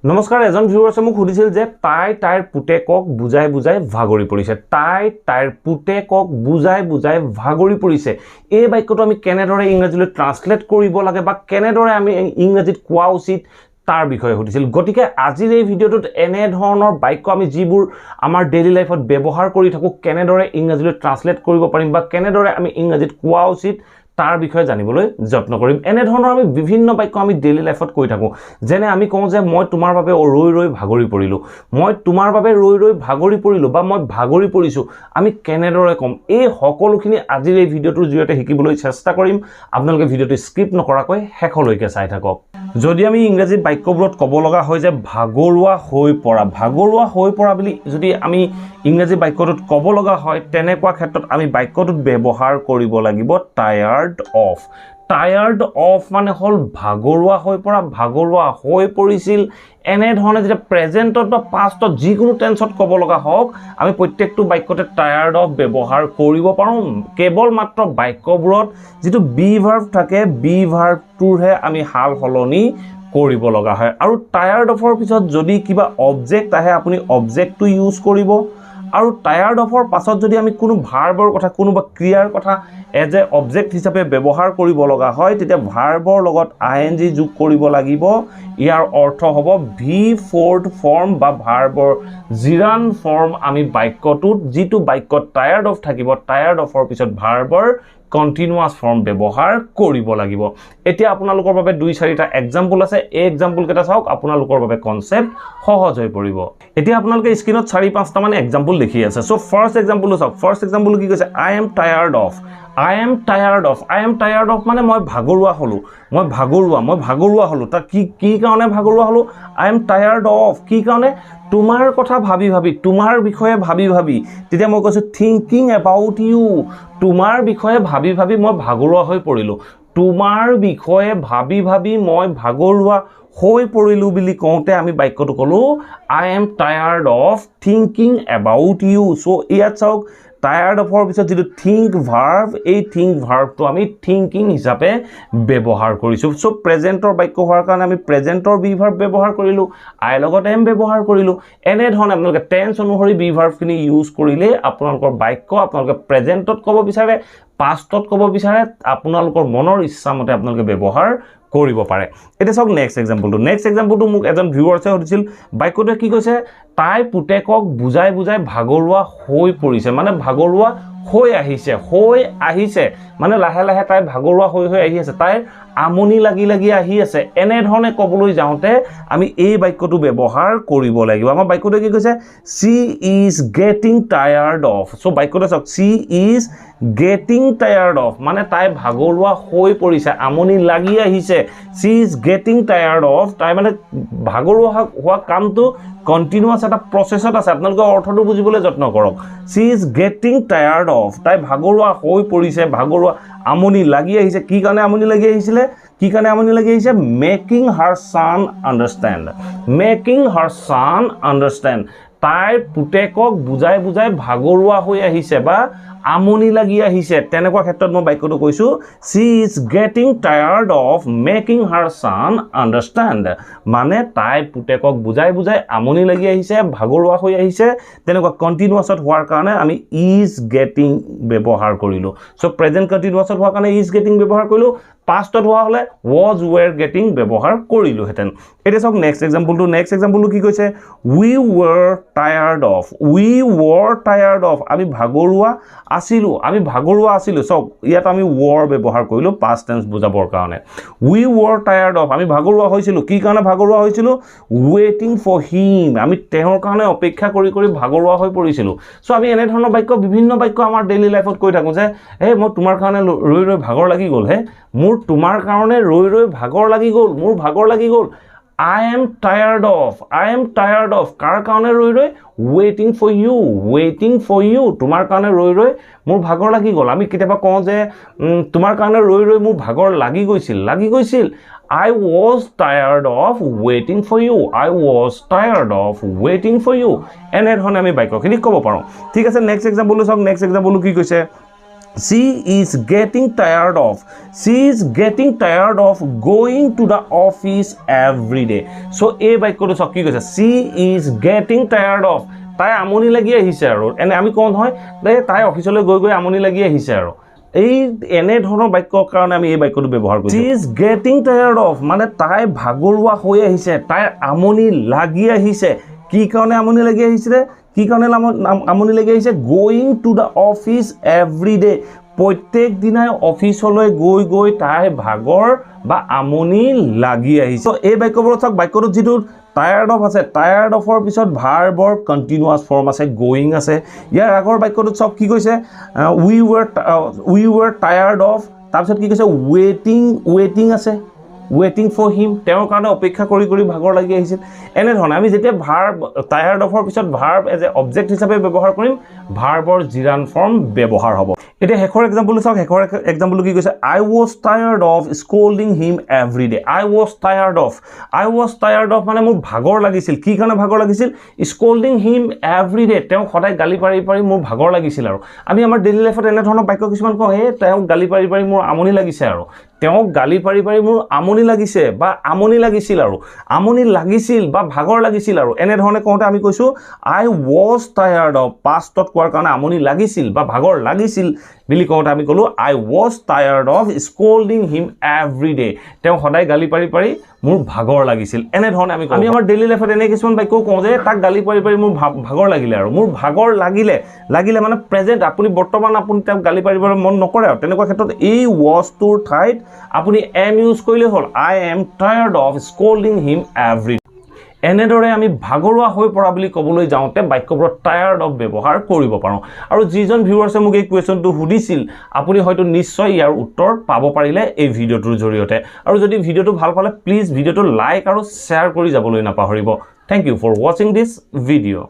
নমস্কাৰ এজন ভিউৱাৰ্ছে মোক সুধিছিল যে তাইৰ পুতেকক বুজাই বুজাই ভাগৰি পৰিছে তাইৰ পুতেকক বুজাই বুজাই ভাগৰি পৰিছে এই বাক্যটো আমি কেনেদৰে ইংৰাজীলৈ ট্ৰান্সলেট কৰিব লাগে বা কেনেদৰে আমি ইংৰাজীত কোৱা উচিত তাৰ বিষয়ে সুধিছিল গতিকে আজিৰ এই ভিডিঅ'টোত এনে ধৰণৰ বাক্য আমি যিবোৰ আমাৰ ডেইলি লাইফত ব্যৱহাৰ কৰি থাকো কেনেদৰে ইংৰাজীলৈ ট্ৰান্সলেট কৰিব পাৰিম বা কেনেদৰে আমি ইংৰাজীত কোৱা উচিত তাৰ বিষয়ে জানিবলৈ যত্ন কৰিম এনে ধৰণৰ আমি বিভিন্ন বাক্য আমি ডেইলি লাইফত কৈ থাকো যেনে আমি কওঁ যে মই তোমাৰ বাবে ৰৈ ৰৈ ভাগৰি পৰিলো মই তোমাৰ বাবে ৰৈ ৰৈ ভাগৰি পৰিলো বা মই ভাগৰি পৰিছো আমি কেনেদৰে কম এই সকলোখিনি আজিৰ এই ভিডিঅ'টোৰ জৰিয়তে শিকিবলৈ চেষ্টা কৰিম আপোনালোকে ভিডিঅ'টো স্কিপ নকৰাকৈ শেষলৈকে চাই থাকক যদি আমি ইংৰাজী বাক্যবোৰত ক'ব লগা হয় যে ভাগৰুৱা হৈ পৰা বুলি যদি আমি ইংৰাজী বাক্যটোত ক'ব লগা হয় তেনেকুৱা ক্ষেত্ৰত আমি বাক্যটোত ব্যৱহাৰ কৰিব লাগিব টায়াৰ্ড অফ মানে হল ভাগৰুৱা হৈ পৰিছিল এনে ধৰণে যেতিয়া প্ৰেজেন্টত বা পাষ্টত যিকোনো টেন্সত ক'ব লগা হওক আমি প্ৰত্যেকটো বাক্যতে টায়াৰ্ড অফ ব্যৱহাৰ কৰিব পাৰোঁ কেৱল মাত্ৰ বাক্যবোৰত যিটো বি ভাৰ্ব থাকে বি ভাৰ্বটোৰহে আমি হাল সলনি কৰিব লগা হয় আৰু টায়াৰ্ড অফৰ পিছত যদি কিবা অবজেক্ট আহে আপুনি অবজেক্টটো ইউজ কৰিব আৰু টায়াৰ্ড অফৰ পাছত যদি আমি কোনো ভাৰ্বৰ কথা কোনোবা ক্ৰিয়াৰ কথা এজ এ অবজেক্ট হিচাপে ব্যৱহাৰ কৰিব লগা হয় তেতিয়া ভাৰ্বৰ লগত আইএনজি যোগ কৰিব লাগিব ইয়াৰ অৰ্থ হ'ব ভি ফ'ৰ্থ ফৰ্ম বা ভাৰ্বৰ জিৰান ফৰ্ম আমি বাক্যটোত যিটো বাক্যত টায়াৰ্ড অফ থাকিব টায়াৰ্ড অফৰ পিছত ভাৰ্বৰ কন্টিনিউয়াস ফৰ্ম ব্যৱহাৰ কৰিব লাগিব এতিয়া আপোনালোকৰ বাবে 2-4টা এক্সাম্পল আছে এই এক্সাম্পল কেইটা চাওক আপোনালোকৰ বাবে কনসেপ্ট সহজ হৈ পৰিব এতিয়া আপোনালোকে স্ক্ৰিনত 4-5টা মান এক্সাম্পল দেখি আছে সো ফাৰ্স্ট এক্সাম্পলটো চাওক ফাৰ্স্ট এক্সাম্পল কি কৈছে I am tired of মানে মই ভাগৰুৱা হলো তা কি কাৰণে ভাগৰুৱা হলো I am tired of কি কাৰণে তোমাৰ কথা ভাবি তোমাৰ বিষয়ে ভাবি তেতিয়া মই কৈছো thinking about you তোমাৰ বিষয়ে ভাবি মই ভাগৰুৱা হৈ পৰিলো তোমাৰ বিষয়ে ভাবি মই ভাগৰুৱা হৈ পৰিলো বুলি কওঁতে আমি বাক্যটো কলো I am tired of thinking about you so ইয়াত চাওক টায়াৰ্ড অফৰ পিছত যেটো থিংক ভাৰ্ব এই থিংক ভাৰ্বটো আমি থিংকিং হিচাপে ব্যৱহাৰ কৰিছো সো প্ৰেজেন্টৰ বাক্য হোৱাৰ কাৰণে আমি প্ৰেজেন্টৰ বি ভাৰ্ব ব্যৱহাৰ কৰিলো আই লগত এম ব্যৱহাৰ কৰিলো এনে ধৰণে আপোনালোকে টেন্স অনুসৰি বি ভাৰ্বখিনি ইউজ কৰিলে আপোনালোকৰ বাক্য আপোনালোকে প্ৰেজেন্টত ক'ব বিচাৰে পাষ্টত ক'ব বিচাৰে আপোনালোকৰ মনৰ ইচ্ছা মতে আপোনালোকে ব্যৱহাৰ কৰিব পাৰে এটা সব নেক্সট এক্সাম্পলটো মোক এজন ভিউৱাৰছে সুধিছিল বাক্যটো কি কৈছে তাই পুতেকক বুজাই ভাগৰুৱা হৈ পৰিছে মানে ভাগৰুৱা হৈ আহিছে মানে লাহে তাই ভাগৰুৱা হৈ আহি আছে তাই আমনি লাগি আহি আছে এনে ধৰণে ক'বলৈ যাওঁতে আমি এই বাক্যটো ব্যৱহাৰ কৰিব লাগিব আমাৰ বাক্যটো কি কৈছে she is getting tired of so বাক্যটো চাওক she is getting tired of মানে তাই ভাগৰুৱা হৈ পৰিছে আমনি লাগি আহিছে she is getting tired of তাই মানে ভাগৰুৱা হোৱা কামটো কন্টিনিউয়াস এটা প্ৰসেছত আছে আপোনালোকে অৰ্থটো বুজিবলৈ যত্ন কৰক she is getting tired of তাই ভাগৰুৱা হৈ পৰিছে আমনি লাগি আহিছে কি কাৰণে আমনি লাগি আহিছে making her son understand তাইৰ পুতেকক বুজাই ভাগৰুৱা হৈ আহিছে বা আমনি লাগি আহিছে তেনেকুৱা ক্ষেত্ৰত মই বাক্যটো কৈছো she is getting tired of making her son understand মানে তাই পুতেকক বুজাই আমনি লাগি আহিছে ভাগৰুৱা হৈ আহিছে তেনেকুৱা কন্টিনিউয়াছত হোৱাৰ কাৰণে আমি is getting ব্যৱহাৰ কৰিলো সো প্ৰেজেন্ট কন্টিনিউয়াছত হোৱাৰ কাৰণে is getting ব্যৱহাৰ কৰিলো পাষ্টত হোৱা হলে was were getting ব্যৱহাৰ কৰিলো হেতেন এটা সব নেক্সট এক্সাম্পলটো কি কৈছে we were tired of আমি ভাগৰুৱা আছিলো সব ইয়াত আমি were ব্যৱহাৰ কৰিলো past tense বুজাবৰ কাৰণে we were tired of আমি ভাগৰুৱা হৈছিলো কি কাৰণে ভাগৰুৱা হৈছিলো waiting for him আমি তেওঁৰ কাৰণে অপেক্ষা কৰি ভাগৰুৱা হৈ পৰিছিলো সো আমি এনে ধৰণৰ বিভিন্ন বাক্য আমাৰ ডেইলি লাইফত কৈ থাকো যে মই তোমাৰ কাৰণে ৰৈ ভাগৰ লাগি গ'ল মোৰ তোমাৰ কাৰণে ৰৈ ভাগৰ লাগি গ'ল I am tired of কাৰ কাৰণে ৰৈ waiting for you তোমাৰ কাৰণে ৰৈ মোৰ ভাগৰ লাগি গ'ল আমি কেতিয়াবা কওঁ যে তোমাৰ কাৰণে ৰৈ মোৰ ভাগৰ লাগি গৈছিল I was tired of waiting for you এনে ধৰণে আমি বাক্যখিনি ক'ব পাৰোঁ ঠিক আছে নেক্সট এক্সাম্পলটো চাওক নেক্সট এক্সাম্পলটো কি কৈছে She is getting tired of. She is getting tired of going to the office every day. So এই বাক্যটো সব কি কৈছে? She is getting tired of. তাই আমনি লাগি আহিছে আৰু এনে আমি কোন হয় তাই অফিচলৈ গৈ গৈ আমনি লাগি আহিছে আৰু এই এনে ধৰণৰ বাক্যৰ কাৰণে আমি এই বাক্যটো ব্যৱহাৰ কৰিছো। She is getting tired of মানে তাই ভাগৰুৱা হৈ আহিছে, তাইৰ আমনি লাগি আহিছে। কি কাৰণে আমনি লাগি আহিছে? কি কাৰণে আমনি লাগি আহিছে? Going to the office every day. প্ৰত্যেক দিনাই অফিচলৈ গৈ গৈ তাই ভাগৰ বা আমনি লাগি আহিছে। এই বাক্যবোৰত চাওক বাক্যটোত যিটো টায়াৰ্ড অফ আছে, টায়াৰ্ড অফৰ পিছত ভাৰ্বৰ কণ্টিনিউৱাছ ফৰ্ম আছে, গোয়িং আছে। ইয়াৰ আগৰ বাক্যটোত চাওক কি কৈছে? উই ৱেৰ টায়াৰ্ড অফ, তাৰপিছত কি কৈছে? ৱেটিং আছে, ৱেটিং ফৰ হিম, তেওঁৰ কাৰণে অপেক্ষা কৰি কৰি ভাগৰ লাগি আহিছিল। এনেধৰণে আমি যেতিয়া ভাৰ্ব টায়াৰ্ড অফৰ পিছত ভাৰ্ব এজ এ অবজেক্ট হিচাপে ব্যৱহাৰ কৰিম, ভাৰ্বৰ জিৰান ফৰ্ম ব্যৱহাৰ হ'ব। এতিয়া শেষৰ এক্সাম্পলটো চাওক। শেষৰ এক্সাম্পলটো কি কৈছে? I was tired of scolding him every day. I was tired of মানে মোৰ ভাগৰ লাগিছিল। কি কাৰণে ভাগৰ লাগিছিল? স্কল্ডিং হিম এভৰি ডে, তেওঁক সদায় গালি পাৰি পাৰি মোৰ ভাগৰ লাগিছিল। আৰু আমি আমাৰ ডেইলি লাইফত এনেধৰণৰ বাক্য কিছুমান কওঁ, তেওঁক গালি পাৰি পাৰি মোৰ আমনি লাগিছে, আৰু তেওঁক গালি পাৰি পাৰি মোৰ আমনি লাগিছে বা আমনি লাগিছিল, আৰু আমনি লাগিছিল বা ভাগৰ লাগিছিল। আৰু এনেধৰণে কওঁতে আমি কৈছোঁ আই ৱাজ টায়াৰ্ড অফ, পাষ্টত কোৱাৰ কাৰণে আমনি লাগিছিল বা ভাগৰ লাগিছিল বুলি কওঁতে আমি ক'লোঁ I was tired of scolding him every day, তেওঁ সদায় গালি পাৰি পাৰি মোৰ ভাগৰ লাগিছিল। এনেধৰণে আমি আমাৰ ডেইলি লাইফত এনে কিছুমান বাক্য কওঁ যে তাক গালি পাৰি পাৰি মোৰ ভাগৰ লাগিলে, আৰু মোৰ ভাগৰ লাগিলে মানে প্ৰেজেণ্ট, আপুনি বৰ্তমান আপুনি তেওঁক গালি পাৰিবলৈ মন নকৰে। আৰু তেনেকুৱা ক্ষেত্ৰত এই ৱাজটোৰ ঠাইত আপুনি এম ইউজ কৰিলে হ'ল, I am tired of scolding him every. এনেদৰে আমি ভাগৰুৱা হৈ পৰা বুলি ক'বলৈ যাওঁতে বাক্যবোৰত টায়াৰ্ড অফ ব্যৱহাৰ কৰিব পাৰোঁ। আৰু যিজন ভিউৱাৰ্ছে মোক এই কুৱেশ্যনটো সুধিছিল, আপুনি হয়তো নিশ্চয় ইয়াৰ উত্তৰ পাব পাৰিলে এই ভিডিঅ'টোৰ জৰিয়তে। আৰু যদি ভিডিঅ'টো ভাল পালে প্লিজ ভিডিঅ'টো লাইক আৰু শ্বেয়াৰ কৰি যাবলৈ নাপাহৰিব। থেংক ইউ ফৰ ৱাচিং দিছ ভিডিঅ'।